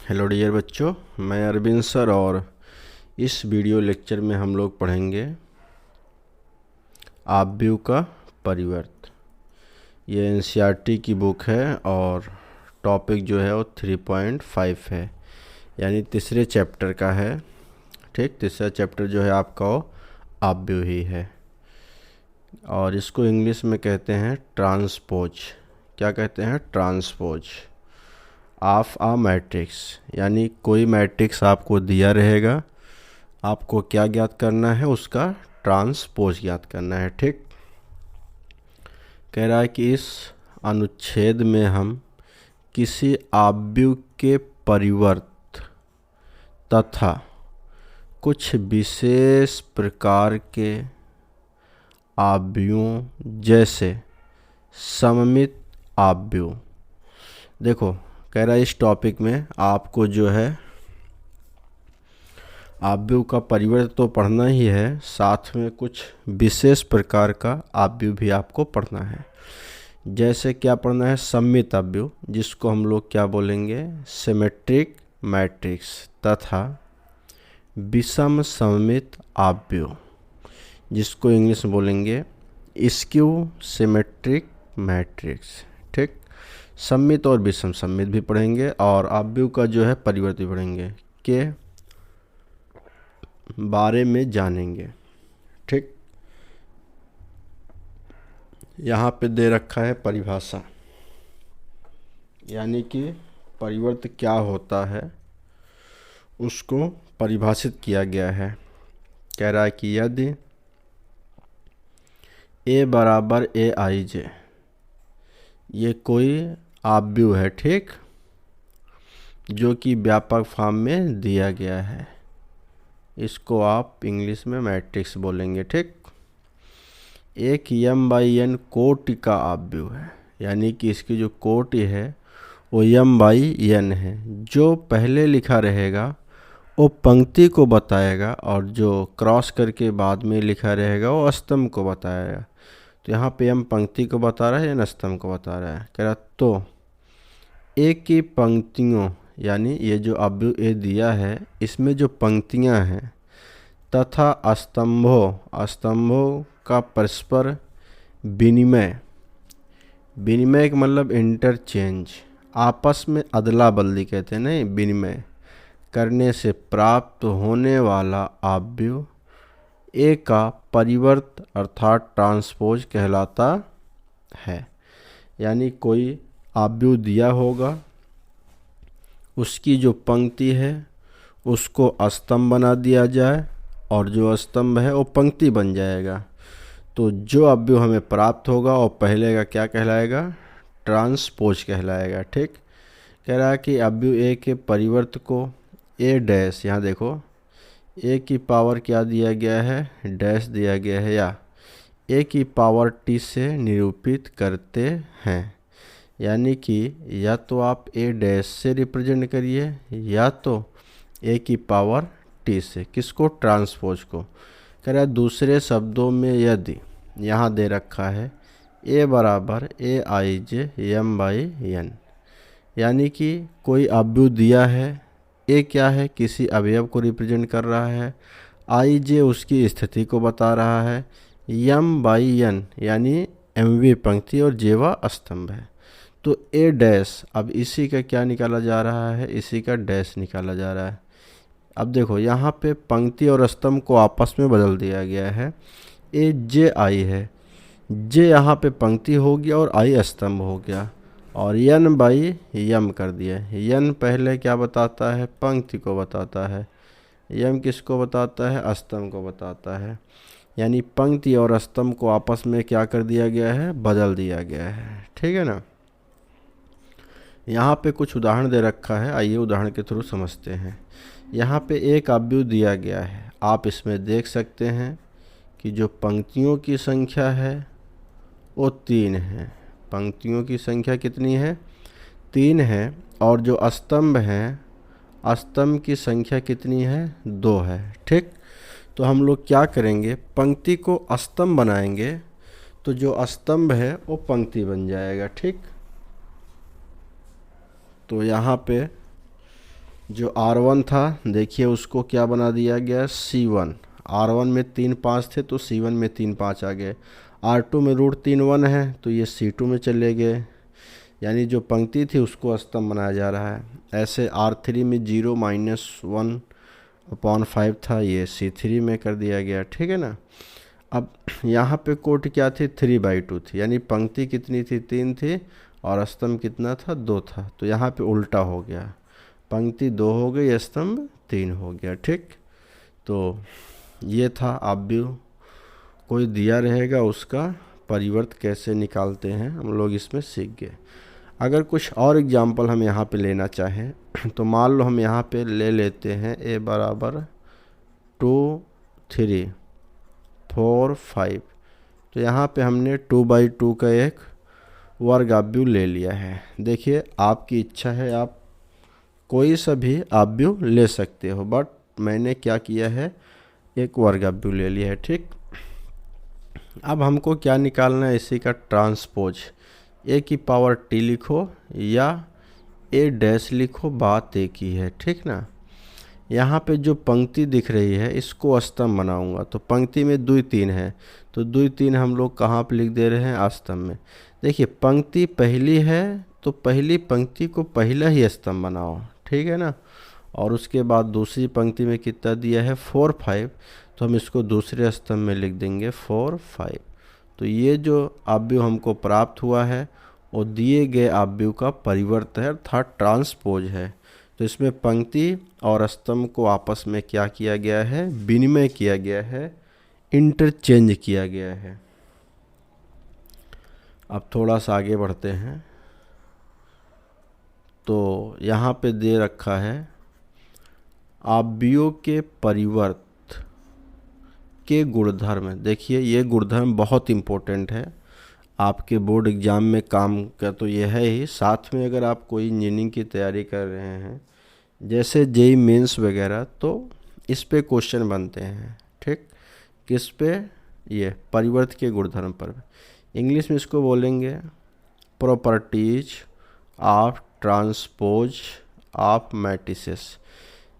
Hello dear बच्चों, मैं Arvind sir और इस वीडियो लेक्चर में हम लोग पढ़ेंगे आव्यूह का परिवर्त। ये एनसीईआरटी की बुक है और टॉपिक जो है वो 3.5 है, यानी तीसरे चैप्टर का है। ठीक, तीसरा चैप्टर जो है आपका वो आव्यूह ही है और इसको इंग्लिश में कहते हैं ट्रांसपोज। क्या कहते हैं? Transpose of a matrix. यानी कोई मैट्रिक्स आपको दिया रहेगा, आपको क्या ज्ञात करना है? उसका ट्रांसपोज ज्ञात करना है। ठीक, कह रहा है कि इस अनुच्छेद में हम किसी आव्यूह के परिवर्त तथा कुछ विशेष प्रकार के आव्यूहों जैसे सममित आव्यूह, देखो कह रहा है इस टॉपिक में आपको जो है आव्यूह का परिवर्त तो पढ़ना ही है, साथ में कुछ विशेष प्रकार का आव्यूह भी आपको पढ़ना है। जैसे क्या पढ़ना है? सममित आव्यूह, जिसको हम लोग क्या बोलेंगे? सिमेट्रिक मैट्रिक्स, तथा विषम सममित आव्यूह, जिसको इंग्लिश में बोलेंगे स्क्यू सिमेट्रिक मैट्रिक्स। ठीक, सममित और विषम सममित भी पढ़ेंगे और आव्यूह का जो है परिवर्त भी पढ़ेंगे के बारे में जानेंगे। ठीक, यहाँ पे दे रखा है परिभाषा, यानी कि परिवर्त क्या होता है उसको परिभाषित किया गया है। कह रहा है कि यदि a बराबर ए आई जे, ये कोई आव्यूह है, ठीक, जो कि व्यापक फॉर्म में दिया गया है, इसको आप इंग्लिश में मैट्रिक्स बोलेंगे। ठीक, एक m बाई n कोटि का आव्यूह है, यानी कि इसकी जो कोटि है वो m बाई n है। जो पहले लिखा रहेगा वो पंक्ति को बताएगा और जो क्रॉस करके बाद में लिखा रहेगा वो स्तंभ को बताएगा। तो यहाँ पे m पंक्ति को बता रहा है या स्तंभ को बता रहा है? कह रहा तो एक की पंक्तियों, यानी ये जो आव्यूह ए दिया है इसमें जो पंक्तियाँ हैं तथा स्तंभों का परस्पर विनिमय, विनिमय का मतलब इंटरचेंज, आपस में अदला बदली कहते हैं, नहीं, विनिमय करने से प्राप्त होने वाला आव्यूह ए का परिवर्त अर्थात ट्रांसपोज कहलाता है। यानी कोई आव्यूह दिया होगा, उसकी जो पंक्ति है उसको स्तंभ बना दिया जाए और जो स्तंभ है वो पंक्ति बन जाएगा, तो जो आव्यूह हमें प्राप्त होगा वो पहले का क्या कहलाएगा? ट्रांसपोज कहलाएगा। ठीक, कह रहा है कि आव्यूह ए के परिवर्त को ए डैश, यहाँ देखो ए की पावर क्या दिया गया है? डैश दिया गया है, या ए की पावर टी से निरूपित करते हैं। यानी कि या तो आप ए डैश से रिप्रेजेंट करिए या तो ए की पावर टी से। किसको? ट्रांसपोज को। कह रहा है दूसरे शब्दों में यदि यहाँ दे रखा है ए बराबर ए आई जे एम बाई एन, यानी कि कोई आव्यूह दिया है, ए क्या है? किसी अवयव को रिप्रेजेंट कर रहा है, आई जे उसकी स्थिति को बता रहा है, एम बाई एन यानी एमवी पंक्ति और जेवा स्तंभ है। तो ए डैश, अब इसी का क्या निकाला जा रहा है? इसी का डैश निकाला जा रहा है। अब देखो यहाँ पे पंक्ति और स्तंभ को आपस में बदल दिया गया है। ए जे आई है, जे यहाँ पे पंक्ति हो गया और आई स्तंभ हो गया, और यन बाई यम कर दिया। यन पहले क्या बताता है? पंक्ति को बताता है। यम किसको बताता है? स्तंभ को बताता है। यानी पंक्ति और स्तंभ को आपस में क्या कर दिया गया है? बदल दिया गया है। ठीक है ना। यहाँ पे कुछ उदाहरण दे रखा है, आइए उदाहरण के थ्रू समझते हैं। यहाँ पे एक आव्यूह दिया गया है, आप इसमें देख सकते हैं कि जो पंक्तियों की संख्या है वो 3 है। पंक्तियों की संख्या कितनी है? 3 है। और जो स्तंभ हैं, स्तंभ की संख्या कितनी है? 2 है। ठीक, तो हम लोग क्या करेंगे? पंक्ति को स्तंभ बनाएंगे तो जो स्तंभ है वो पंक्ति बन जाएगा। ठीक, तो यहाँ पे जो R1 था देखिए उसको क्या बना दिया गया C1। R1 में 3 5 थे तो C1 में 3 5 आ गए। R2 में √3 1 है तो ये C2 में चले गए, यानी जो पंक्ति थी उसको स्तंभ बनाया जा रहा है। ऐसे R3 में 0 -1/5 था, ये C3 में कर दिया गया, ठीक है ना। अब यहाँ पे कोट क्या थी, 3/2 थी, यानी पंक्ति कितनी थी, 3 थी और स्तंभ कितना था, 2 था। तो यहाँ पे उल्टा हो गया, पंक्ति 2 हो गई, स्तंभ 3 हो गया, ठीक। तो ये था आव्यूह, कोई दिया रहेगा उसका परिवर्त कैसे निकालते हैं हम लोग इसमें सीख गए। अगर कुछ और एग्जाम्पल हम यहाँ पे लेना चाहें तो मान लो हम यहाँ पे ले लेते हैं a = 2 3 4 5। तो यहाँ पे हमने 2/2 का एक वर्ग आव्यूह ले लिया है। देखिए आपकी इच्छा है, आप कोई सा भी आव्यूह ले सकते हो, बट मैंने क्या किया है, एक वर्ग आव्यूह ले लिया है, ठीक। अब हमको क्या निकालना है, इसी का ट्रांसपोज। a⁻t लिखो या a' लिखो, बात एक ही है, ठीक ना। यहाँ पे जो पंक्ति दिख रही है इसको स्तंभ बनाऊंगा, तो पंक्ति में 2 3 है, तो 2 3 हम लोग कहाँ पे लिख दे रहे हैं, स्तंभ में। देखिए पंक्ति पहली है तो पहली पंक्ति को पहला ही स्तंभ बनाओ, ठीक है ना। और उसके बाद दूसरी पंक्ति में कितना दिया है, 4 5, तो हम इसको दूसरे स्तंभ में लिख देंगे 4 5। तो ये जो आव्यूह हमको प्राप्त हुआ है वो दिए गए आव्यूह का परिवर्त है, अर्थात ट्रांसपोज है। तो इसमें पंक्ति और स्तंभ को आपस में क्या किया गया है, विनिमय किया गया है, इंटरचेंज किया गया है। अब थोड़ा सा आगे बढ़ते हैं तो यहाँ पे दे रखा है आव्यूह के परिवर्त के गुणधर्म। देखिए ये गुणधर्म बहुत इम्पोर्टेंट है, आपके बोर्ड एग्ज़ाम में काम का तो ये है ही, साथ में अगर आप कोई इंजीनियरिंग की तैयारी कर रहे हैं जैसे जेईई मेंस वगैरह, तो इस पे क्वेश्चन बनते हैं, ठीक। किस पे, ये परिवर्त के गुणधर्म पर। इंग्लिश में इसको बोलेंगे properties of transpose of matrices,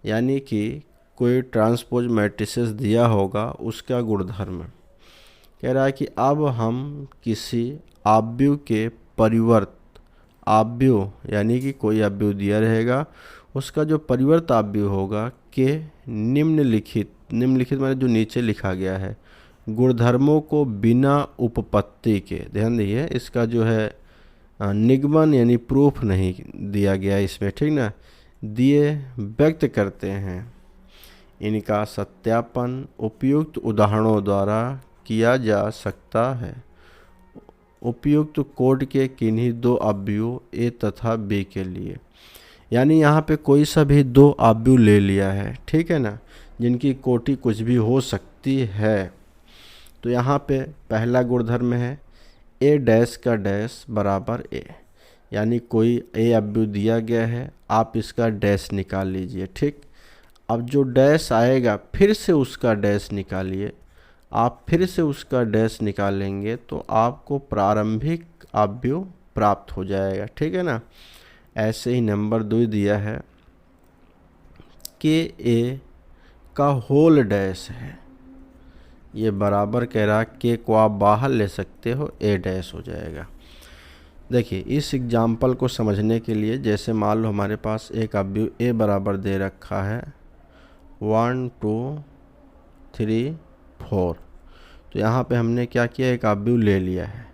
यानी कि कोई ट्रांसपोज मैट्रिसेस दिया होगा उसका गुणधर्म। कह रहा है कि अब हम किसी आव्यूह के परिवर्त, आव्यूह यानी कि कोई आव्यूह दिया रहेगा उसका जो परिवर्त आव्यूह होगा के निम्नलिखित माने जो नीचे लिखा गया है, गुणधर्मों को बिना उपपत्ति के, ध्यान दीजिए इसका जो है निगमन यानी प्रूफ नहीं दिया गया इसमें, ठीक ना, दिए व्यक्त करते हैं। इनका सत्यापन उपयुक्त उदाहरणों द्वारा किया जा सकता है। उपयुक्त कोड के किन्हीं 2 आव्यूह ए तथा बी के लिए, यानी यहाँ पे कोई सा भी 2 आव्यूह ले लिया है, ठीक है ना, जिनकी कोटि कुछ भी हो सकती है। तो यहाँ पे पहला गुणधर्म है a' का डैश बराबर a, यानी कोई a आव्यूह दिया गया है, आप इसका डैश निकाल लीजिए, ठीक। अब जो डैश आएगा फिर से उसका डैश निकालिए, आप फिर से उसका डैश निकालेंगे तो आपको प्रारंभिक आव्यूह प्राप्त हो जाएगा, ठीक है ना। ऐसे ही नंबर 2 दिया है कि a का होल डैश है, ये बराबर कह रहा के को आप बाहर ले सकते हो, a डैश हो जाएगा। देखिए इस एग्जाम्पल को समझने के लिए, जैसे मान लो हमारे पास एक आव्यूह a बराबर दे रखा है 1 2 3 4, तो यहाँ पे हमने क्या किया, एक आव्यूह ले लिया है।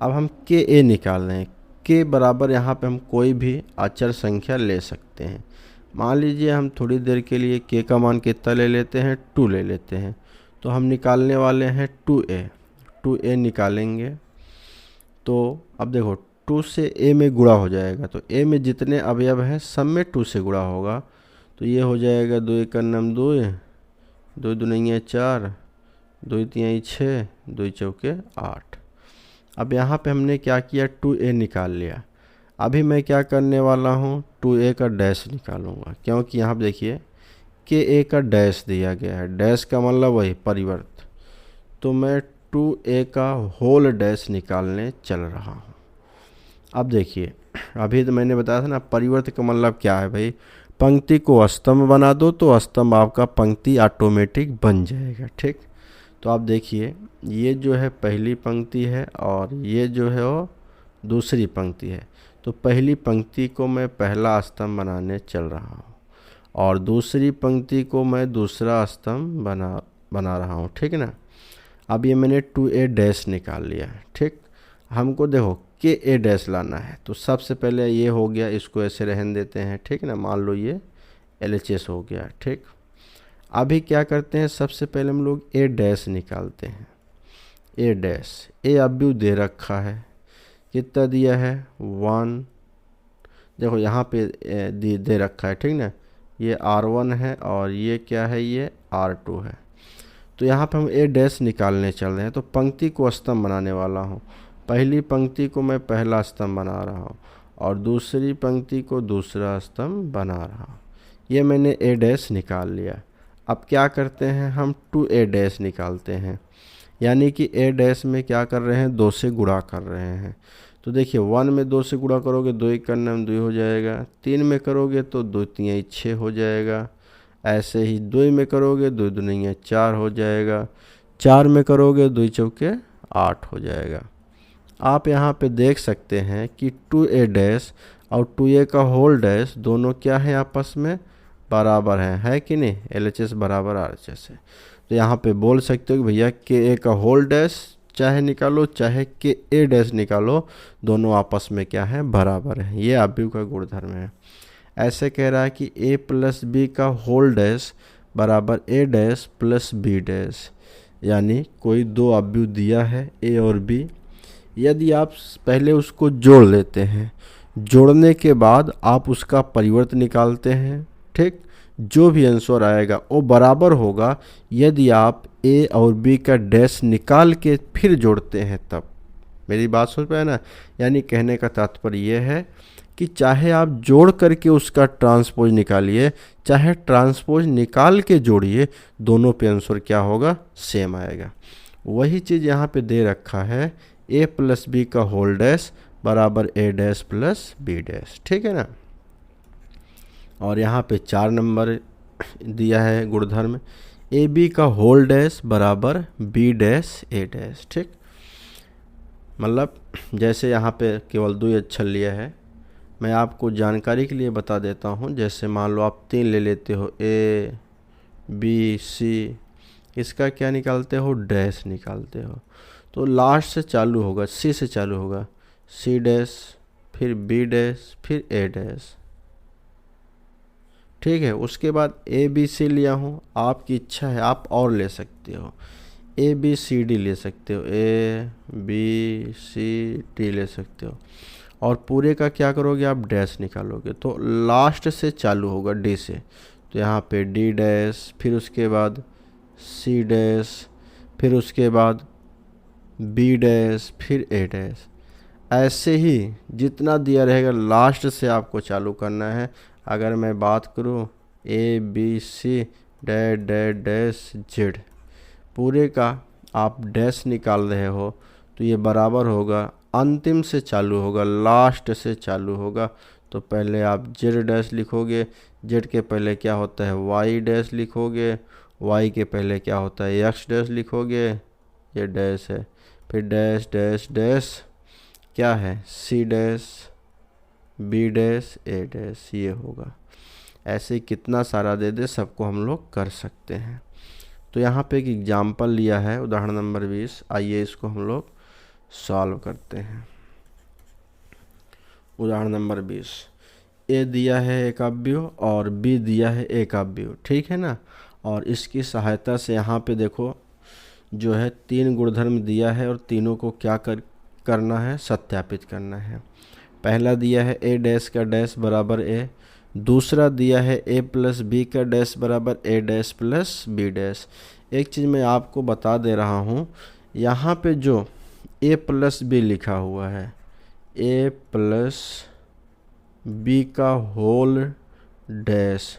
अब हम के a निकाल रहे हैं, के बराबर यहाँ पे हम कोई भी अचर संख्या ले सकते हैं। मान लीजिए हम थोड़ी देर के लिए के का मान कितना ले लेते हैं, 2 ले लेते हैं, तो हम निकालने वाले हैं 2a निकालेंगे। तो अब देखो 2 से a में गुणा हो जाएगा, तो a में जितने अवयव हैं सब में 2 से गुणा होगा, तो ये हो जाएगा 2 × 9 2, 2 दूनी 4, 2 3 6, 2 4 8। अब यहाँ पे हमने क्या किया, 2a निकाल लिया। अभी मैं क्या करने वाला हूँ, 2a का डैश निकालूंगा, क्योंकि यहाँ पे देखिए कि a का डैश दिया गया है, डैश का मतलब वही परिवर्त। तो मैं 2a का होल डैश निकालने चल रहा हूँ। अब देखिए अभी तो मैंने बताया था ना परिवर्त का मतलब क्या है भाई, पंक्ति को स्तंभ बना दो तो स्तंभ आपका पंक्ति ऑटोमेटिक बन जाएगा। ठीक, तो आप देखिए ये जो है पहली पंक्ति है और ये जो है वो दूसरी पंक्ति है। तो पहली पंक्ति को मैं पहला स्तंभ बनाने चल रहा हूँ और दूसरी पंक्ति को मैं दूसरा स्तंभ बना रहा हूँ। ठीक है ना। अब ये मैंने 2a डैश निकाल लिया। ठीक, हमको देखो के ए डैश लाना है, तो सबसे पहले ये हो गया, इसको ऐसे रहने देते हैं। ठीक है ना, मान लो ये LHS हो गया। ठीक, अभी क्या करते हैं, सबसे पहले हम लोग ए डैश निकालते हैं। ए डैश, ए अभी दे रखा है, कितना दिया है 1, देखो यहाँ पे दे रखा है। ठीक ना, ये R1 है और ये क्या है, ये R2 है। तो यहाँ पे हम ए डैश निकालने चल रहे हैं, तो पंक्ति को स्तंभ बनाने वाला हूँ। पहली पंक्ति को मैं पहला स्तंभ बना रहा हूँ और दूसरी पंक्ति को दूसरा स्तंभ बना रहा हूँ। ये मैंने ए डैश निकाल लिया। अब क्या करते हैं, हम 2a डैश निकालते हैं, यानी कि ए डैश में क्या कर रहे हैं, 2 से गुणा कर रहे हैं। तो देखिए 1 में 2 से गुणा करोगे 2 1 करने में 2 हो जाएगा, 3 में करोगे तो 2 3 6 हो जाएगा, ऐसे ही 2 में करोगे 2 2 4 हो जाएगा, 4 में करोगे 2 चौके 8 हो जाएगा। आप यहाँ पे देख सकते हैं कि 2a डैश और 2a का होल डैश दोनों क्या है, आपस में बराबर हैं, है कि नहीं, LHS बराबर RHS है। तो यहाँ पे बोल सकते हो कि भैया के का होल डैश चाहे निकालो चाहे के डैश निकालो, दोनों आपस में क्या है, बराबर है। ये अवयव का गुणधर्म है। ऐसे कह रहा है कि a प्लस बी का होल डैश बराबर a dash plus b dash, यानी कोई दो अवयव दिया है a और b, यदि आप पहले उसको जोड़ लेते हैं, जोड़ने के बाद आप उसका परिवर्त निकालते हैं। ठीक, जो भी आंसर आएगा वो बराबर होगा यदि आप a और b का डैश निकाल के फिर जोड़ते हैं तब। मेरी बात समझ पाए ना, यानी कहने का तात्पर्य यह है कि चाहे आप जोड़ करके उसका ट्रांसपोज निकालिए, चाहे ट्रांसपोज निकाल के जोड़िए, दोनों पे आंसर क्या होगा, सेम आएगा। वही चीज़ यहाँ पे दे रखा है, a प्लस बी का होल डैश बराबर a dash plus b dash. ठीक है ना। और यहाँ पे 4 नंबर दिया है गुणधर्म, ए बी का होल डैश बराबर b डैश a डैश। ठीक, मतलब जैसे यहाँ पे केवल 2 अक्षर लिया है, मैं आपको जानकारी के लिए बता देता हूँ। जैसे मान लो आप 3 ले लेते हो, A B C, इसका क्या निकालते हो, डैश निकालते हो, तो लास्ट से चालू होगा, C से चालू होगा, C डैश, फिर B डैश, फिर A डैश। ठीक है, उसके बाद A B C लिया हूँ, आपकी इच्छा है आप और ले सकते हो, A B C D ले सकते हो, A B C D ले सकते हो, और पूरे का क्या करोगे, आप डैश निकालोगे, तो लास्ट से चालू होगा D से, तो यहाँ पे D डैश, फिर उसके बाद C डैश, फिर उसके बाद B डैश, फिर A डैश। ऐसे ही जितना दिया रहेगा लास्ट से आपको चालू करना है। अगर मैं बात करूँ A B C dash dash dash Z, पूरे का आप डैश निकाल रहे हो तो ये बराबर होगा, अंतिम से चालू होगा, लास्ट से चालू होगा। तो पहले आप Z डैश लिखोगे, Z के पहले क्या होता है Y डैश लिखोगे, Y के पहले क्या होता है X डैश लिखोगे, ये डैश है, फिर डैश डैश डैश क्या है C dash B dash A dash, ये होगा। ऐसे कितना सारा दे दे सबको हम लोग कर सकते हैं। तो यहाँ पे एक एग्जाम्पल लिया है, उदाहरण नंबर 20, आइए इसको हम लोग सॉल्व करते हैं। उदाहरण नंबर 20, ए दिया है एक अवयव और बी दिया है एक अवयव। ठीक है ना, और इसकी सहायता से यहाँ पे देखो जो है 3 गुणधर्म दिया है और तीनों को क्या करना है, सत्यापित करना है। पहला दिया है ए डैश का डैश बराबर ए, दूसरा दिया है ए प्लस बी का डैश बराबर ए डैश प्लस बी डैश। एक चीज़ मैं आपको बता दे रहा हूँ, यहाँ पे जो ए प्लस बी लिखा हुआ है, ए प्लस बी का होल डैश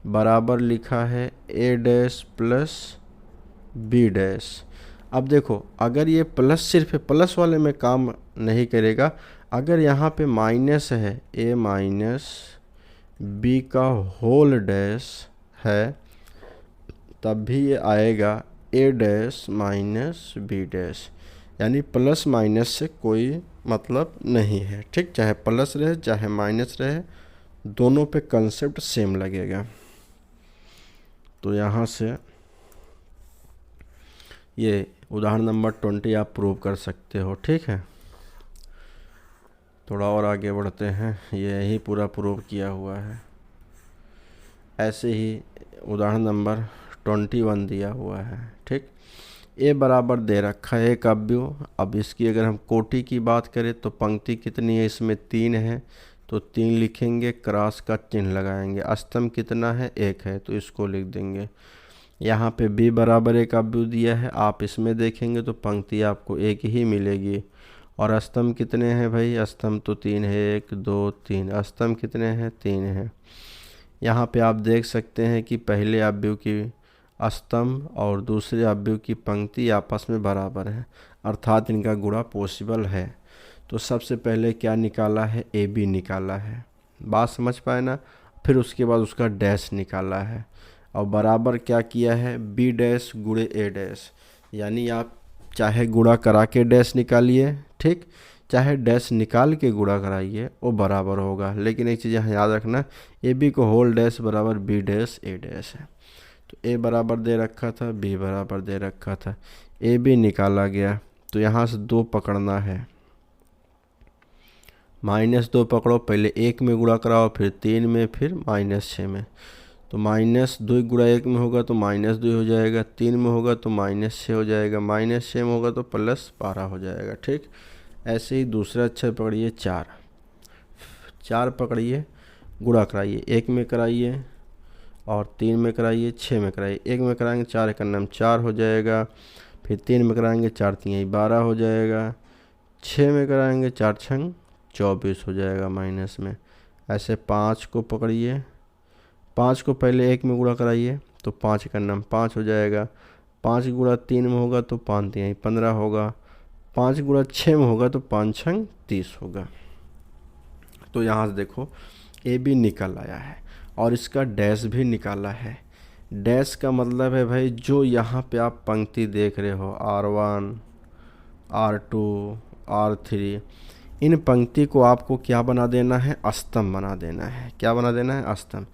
बराबर लिखा है ए डैश प्लस बी डैश। अब देखो अगर ये प्लस सिर्फ प्लस वाले में काम नहीं करेगा, अगर यहाँ पे माइनस है, ए माइनस बी का होल डैश है, तब भी ये आएगा ए डैश माइनस बी डैश, यानी प्लस माइनस से कोई मतलब नहीं है, ठीक। चाहे प्लस रहे चाहे माइनस रहे, दोनों पे कंसेप्ट सेम लगेगा। तो यहाँ से ये उदाहरण नंबर 20 आप प्रूव कर सकते हो, ठीक है। थोड़ा और आगे बढ़ते हैं, ये यही पूरा प्रूव किया हुआ है। ऐसे ही उदाहरण नंबर 21 दिया हुआ है, ठीक। ए बराबर दे रखा है एक अवयव। अब इसकी अगर हम कोटि की बात करें तो पंक्ति कितनी है, इसमें 3 है, तो 3 लिखेंगे, क्रॉस का चिन्ह लगाएंगे। स्तंभ कितना है, 1 है, तो इसको लिख देंगे। यहाँ पे बी बराबर एक अवयव दिया है, आप इसमें देखेंगे तो पंक्ति आपको एक ही मिलेगी। और स्तंभ कितने हैं भाई, स्तंभ तो 3 है, 1 2 3, स्तंभ कितने हैं, 3 है। यहाँ पे आप देख सकते हैं कि पहले अवयव की स्तंभ और दूसरे अवयव की पंक्ति आपस में बराबर है, अर्थात इनका गुणा पॉसिबल है। तो सबसे पहले क्या निकाला है, ए बी निकाला है, बात समझ पाए ना। फिर उसके बाद उसका डैश निकाला है, और बराबर क्या किया है, बी डैश गुणे ए डैश, यानी आप चाहे गुणा करा के डैश निकालिए, ठीक, चाहे डैश निकाल के गुणा कराइए, वो बराबर होगा। लेकिन एक चीज़ यहाँ याद रखना, ए बी को होल डैश बराबर बी डैश ए डैश है। तो ए बराबर दे रखा था, बी बराबर दे रखा था, ए बी निकाला गया, तो यहाँ से 2 पकड़ना है, -2 पकड़ो, पहले 1 में गुणा कराओ, फिर 3 में, फिर -6 में। तो -2 गुणा 1 में होगा तो -2 हो जाएगा, 3 में होगा तो -6 हो जाएगा, -6 में होगा तो +12 हो जाएगा, ठीक। ऐसे ही दूसरा अक्षर पकड़िए 4 पकड़िए, गुणा कराइए, 1 में कराइए और 3 में कराइए, 6 में कराइए। 1 में कराएंगे 4 का नाम 4 हो जाएगा, फिर 3 में कराएंगे 4 3 12 हो जाएगा, 6 में कराएंगे 4 6 24 हो जाएगा माइनस में। ऐसे 5 को पकड़िए, 5 को पहले 1 में गुणा कराइए तो 5 का नाम 5 हो जाएगा, 5 गुणा 3 में होगा तो 5 3 15 होगा, 5 गुणा 6 में होगा तो 5 6 30 होगा। तो यहाँ से देखो ए बी निकल आया है, और इसका डैश भी निकाला है। डैश का मतलब है भाई, जो यहाँ पे आप पंक्ति देख रहे हो R1 R2 R3, इन पंक्ति को आपको क्या बना देना है, स्तंभ बना देना है। क्या बना देना है, स्तंभ।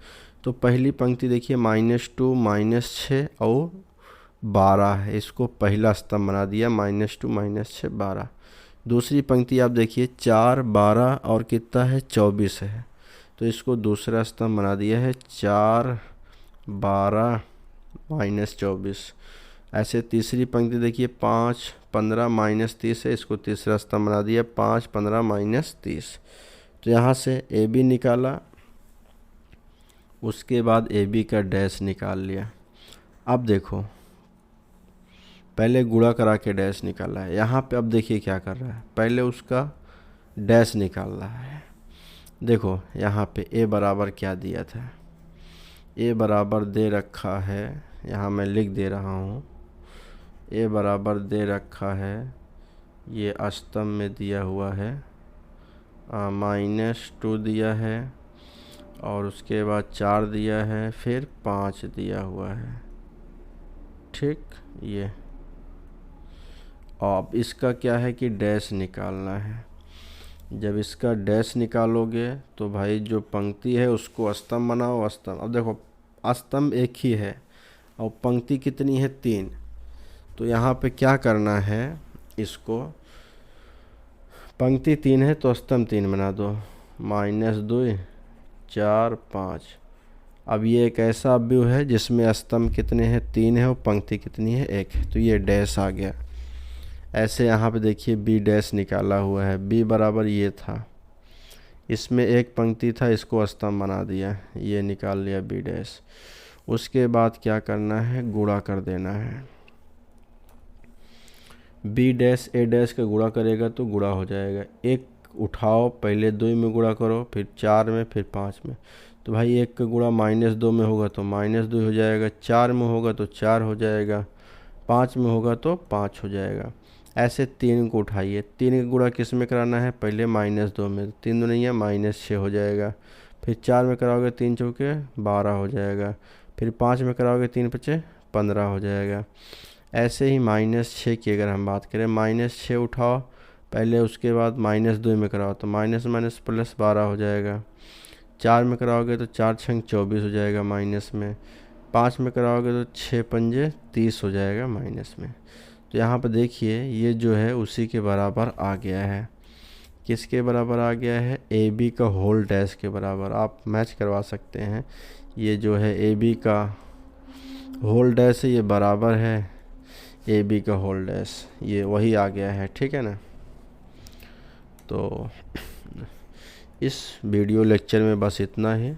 तो पहली पंक्ति देखिए -2 -6 और 12 है, इसको पहला स्तंभ बना दिया, -2 -6 12। दूसरी पंक्ति आप देखिए 4 12 और कितना है 24 है, तो इसको दूसरा स्तंभ बना दिया है 4 12 -24। ऐसे तीसरी पंक्ति देखिए 5 15 -30 है, इसको तीसरा स्तंभ बना दिया 5 15 -30। तो यहाँ से ए बी निकाला, उसके बाद ए बी का डैश निकाल लिया। अब देखो पहले गुणा करा के डैश निकाला है, यहाँ पे अब देखिए क्या कर रहा है, पहले उसका डैश निकाल रहा है। देखो यहाँ पे ए बराबर क्या दिया था, ए बराबर दे रखा है, यहाँ मैं लिख दे रहा हूँ, ए बराबर दे रखा है, ये स्तंभ में दिया हुआ है, -2 दिया है, और उसके बाद 4 दिया है, फिर 5 दिया हुआ है, ठीक। ये अब इसका क्या है कि डैश निकालना है। जब इसका डैश निकालोगे तो भाई जो पंक्ति है उसको स्तंभ बनाओ, स्तंभ। अब देखो स्तंभ एक ही है और पंक्ति कितनी है, 3। तो यहाँ पे क्या करना है, इसको पंक्ति 3 है तो स्तंभ 3 बना दो, -2 4 5। अब ये एक ऐसा अवयव है जिसमें स्तंभ कितने हैं, 3 है, और पंक्ति कितनी है, 1 है, तो ये डैश आ गया। ऐसे यहाँ पे देखिए बी डैश निकाला हुआ है, बी बराबर ये था, इसमें एक पंक्ति था, इसको स्तंभ बना दिया, ये निकाल लिया बी डैश। उसके बाद क्या करना है, गुणा कर देना है। बी डैश ए डैश का गुणा करेगा तो गुणा हो जाएगा, 1 उठाओ, पहले 2 में गुणा करो, फिर 4 में, फिर 5 में। तो भाई 1 का गुणा -2 में होगा तो -2 हो जाएगा, 4 में होगा तो 4 हो जाएगा, 5 में होगा तो 5 हो जाएगा। ऐसे 3 को उठाइए, 3 का गुणा किस में कराना है, पहले -2 में, 3 2 नहीं है -6 हो जाएगा, फिर 4 में कराओगे 3 चौके 12 हो जाएगा। फिर 5 में कराओगे 3 पचे 15 हो जाएगा। ऐसे ही -6 की अगर हम बात करें, -6 उठाओ पहले, उसके बाद -2 में कराओ तो माइनस माइनस प्लस 12 हो जाएगा। 4 में कराओगे तो 4 छंग 24 हो जाएगा माइनस में। 5 में कराओगे तो 6 पंजे 30 हो जाएगा माइनस में। तो यहाँ पर देखिए ये जो है उसी के बराबर आ गया है। किसके बराबर आ गया है? ए बी का होल डैश के बराबर। आप मैच करवा सकते हैं। ये जो है ए बी का होल डैश है, ये बराबर है ए बी का होल डैश, ये वही आ गया है। ठीक है ना। तो इस वीडियो लेक्चर में बस इतना ही।